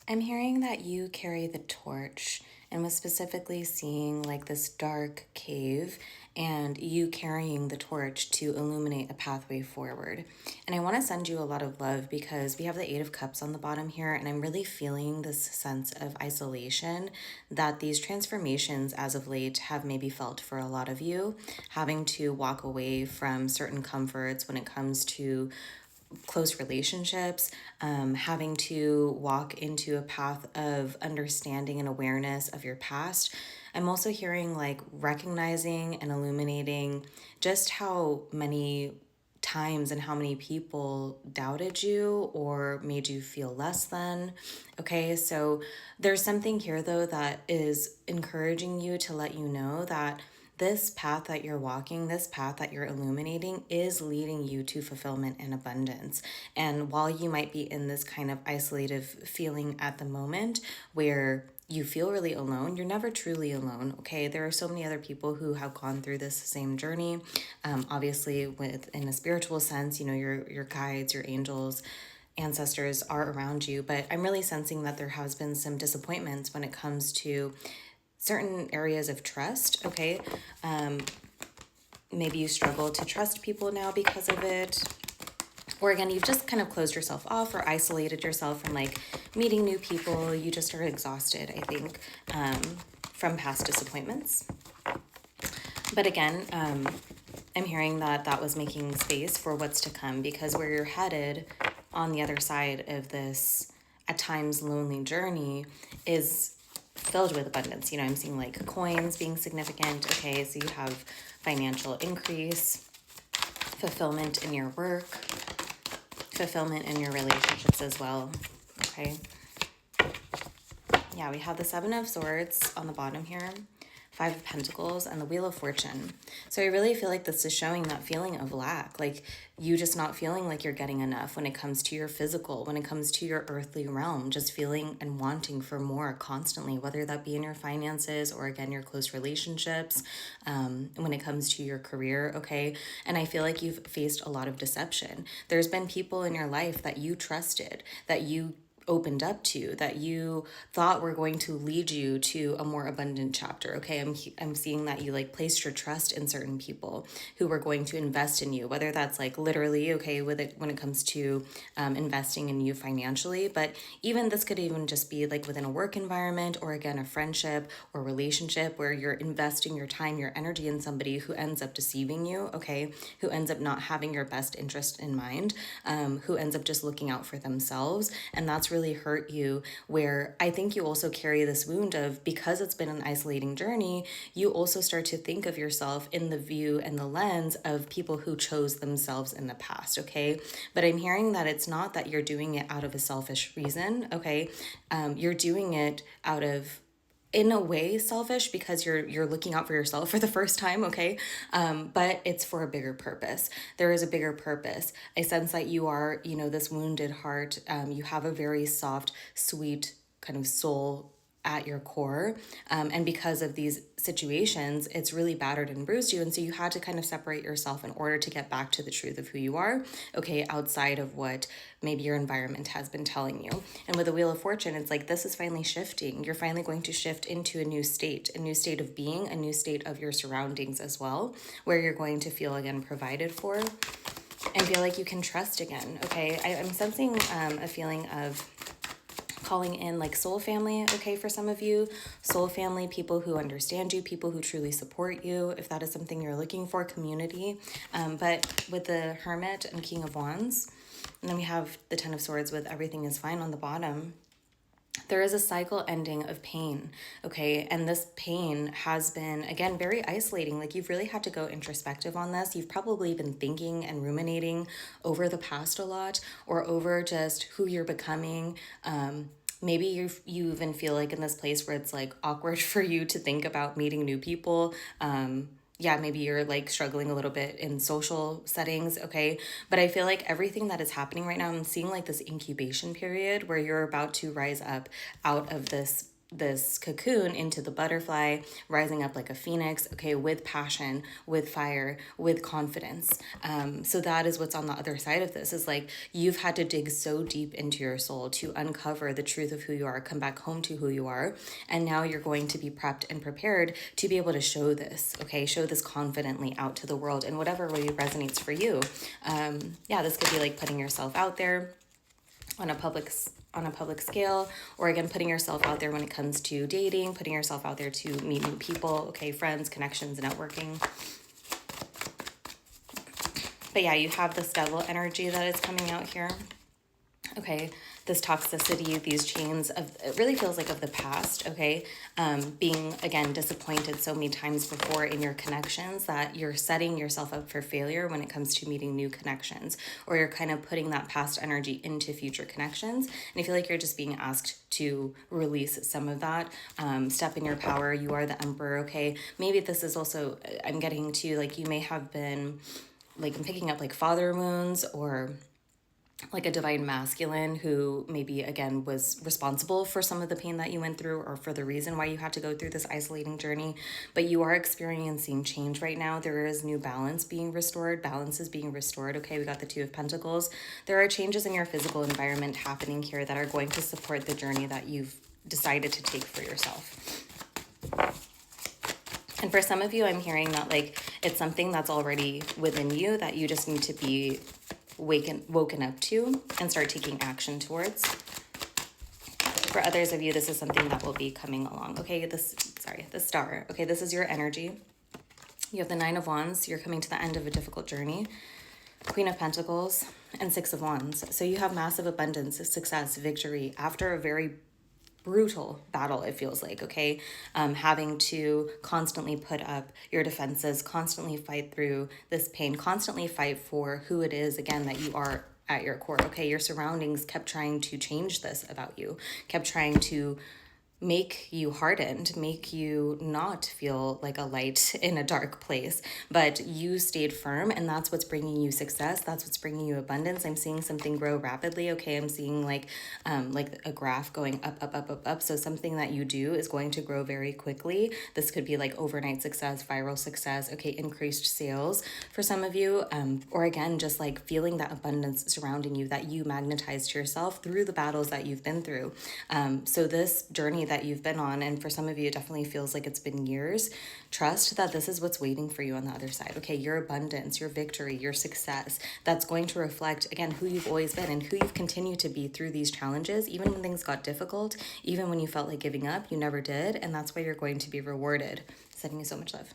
I'm hearing that you carry the torch and was specifically seeing like this dark cave and you carrying the torch to illuminate a pathway forward. And I want to send you a lot of love because we have the Eight of Cups on the bottom here, and I'm really feeling this sense of isolation that these transformations as of late have maybe felt for a lot of you, having to walk away from certain comforts when it comes to close relationships, having to walk into a path of understanding and awareness of your past. I'm also hearing like recognizing and illuminating just how many times and how many people doubted you or made you feel less than. Okay, so there's something here though that is encouraging you to let you know that this path that you're walking, this path that you're illuminating is leading you to fulfillment and abundance. And while you might be in this kind of isolative feeling at the moment where you feel really alone, you're never truly alone. Okay, there are so many other people who have gone through this same journey. Obviously, with in a spiritual sense, you know, your guides, your angels, ancestors are around you. But I'm really sensing that there has been some disappointments when it comes to certain areas of trust. Okay, maybe you struggle to trust people now because of it, or again, you've just kind of closed yourself off or isolated yourself from like meeting new people. You just are exhausted, I think, from past disappointments. But again, I'm hearing that that was making space for what's to come, because where you're headed on the other side of this at times lonely journey is filled with abundance. You know, I'm seeing like coins being significant. Okay, so you have financial increase, fulfillment in your work, fulfillment in your relationships as well. Okay. Yeah, we have the Seven of Swords on the bottom here, Five of Pentacles, and the Wheel of Fortune. So I really feel like this is showing that feeling of lack, like you just not feeling like you're getting enough when it comes to your physical, when it comes to your earthly realm, just feeling and wanting for more constantly, whether that be in your finances or again, your close relationships, when it comes to your career, okay? And I feel like you've faced a lot of deception. There's been people in your life that you trusted, that you opened up to, that you thought were going to lead you to a more abundant chapter. Okay, I'm seeing that you like placed your trust in certain people who were going to invest in you, whether that's like literally, okay, with it when it comes to investing in you financially, but even this could even just be like within a work environment, or again a friendship or relationship where you're investing your time, your energy in somebody who ends up deceiving you. Okay, who ends up not having your best interest in mind, who ends up just looking out for themselves, and that's really hurt you, where I think you also carry this wound of, because it's been an isolating journey, you also start to think of yourself in the view and the lens of people who chose themselves in the past. Okay, but I'm hearing that it's not that you're doing it out of a selfish reason. Okay, you're doing it out of, in a way, selfish, because you're looking out for yourself for the first time. Okay, but it's for a bigger purpose. There is a bigger purpose. I sense that you are, you know, this wounded heart. You have a very soft, sweet kind of soul at your core, and because of these situations, it's really battered and bruised you, and so you had to kind of separate yourself in order to get back to the truth of who you are, okay, outside of what maybe your environment has been telling you. And with the Wheel of Fortune, it's like this is finally shifting. You're finally going to shift into a new state of being, a new state of your surroundings as well, where you're going to feel again provided for and feel like you can trust again. Okay, I'm sensing a feeling of calling in like soul family. Okay, for some of you, soul family, people who understand you, people who truly support you, if that is something you're looking for, community. But with the Hermit and King of Wands, and then we have the Ten of Swords with everything is fine on the bottom, there is a cycle ending of pain, okay? And this pain has been, again, very isolating. Like, you've really had to go introspective on this. You've probably been thinking and ruminating over the past a lot, or over just who you're becoming. Maybe you even feel like in this place where it's like awkward for you to think about meeting new people. Yeah, maybe you're like struggling a little bit in social settings, okay? But I feel like everything that is happening right now, I'm seeing like this incubation period where you're about to rise up out of this this cocoon into the butterfly, rising up like a phoenix, okay, with passion, with fire, with confidence. So that is what's on the other side of this, is like you've had to dig so deep into your soul to uncover the truth of who you are, come back home to who you are. And now you're going to be prepped and prepared to be able to show this, okay, show this confidently out to the world in whatever way resonates for you. Yeah, this could be like putting yourself out there on a public scale, or again, putting yourself out there when it comes to dating, putting yourself out there to meet new people, okay, friends, connections, networking. But yeah, you have this devil energy that is coming out here. Okay, this toxicity, these chains of, it really feels like of the past, okay? Being, again, disappointed so many times before in your connections that you're setting yourself up for failure when it comes to meeting new connections, or you're kind of putting that past energy into future connections. And I feel like you're just being asked to release some of that. Step in your power. You are the emperor, okay? Maybe this is also, I'm getting to, like, you may have been, like, I'm picking up like father wounds, or like a divine masculine who maybe again was responsible for some of the pain that you went through, or for the reason why you had to go through this isolating journey. But you are experiencing change right now. There is new balance being restored. Balance is being restored. Okay, we got the Two of Pentacles. There are changes in your physical environment happening here that are going to support the journey that you've decided to take for yourself. And for some of you, I'm hearing that like it's something that's already within you that you just need to be woken up to and start taking action towards. For others of you, this is something that will be coming along. Okay, the star. Okay, this is your energy. You have the Nine of Wands. You're coming to the end of a difficult journey. Queen of Pentacles and Six of Wands. So you have massive abundance, success, victory after a very brutal battle, it feels like, okay? Having to constantly put up your defenses, constantly fight through this pain, constantly fight for who it is, again, that you are at your core, okay? Your surroundings kept trying to change this about you, kept trying to make you hardened, make you not feel like a light in a dark place, but you stayed firm, and that's what's bringing you success. That's what's bringing you abundance. I'm seeing something grow rapidly. Okay, I'm seeing like a graph going up. So something that you do is going to grow very quickly. This could be like overnight success, viral success. Okay, increased sales for some of you, or again, just like feeling that abundance surrounding you that you magnetized to yourself through the battles that you've been through. So this journey that you've been on, and for some of you it definitely feels like it's been years, trust that this is what's waiting for you on the other side. Okay, your abundance, your victory, your success, that's going to reflect, again, who you've always been and who you've continued to be through these challenges. Even when things got difficult, even when you felt like giving up, you never did, and that's why you're going to be rewarded. Sending you so much love.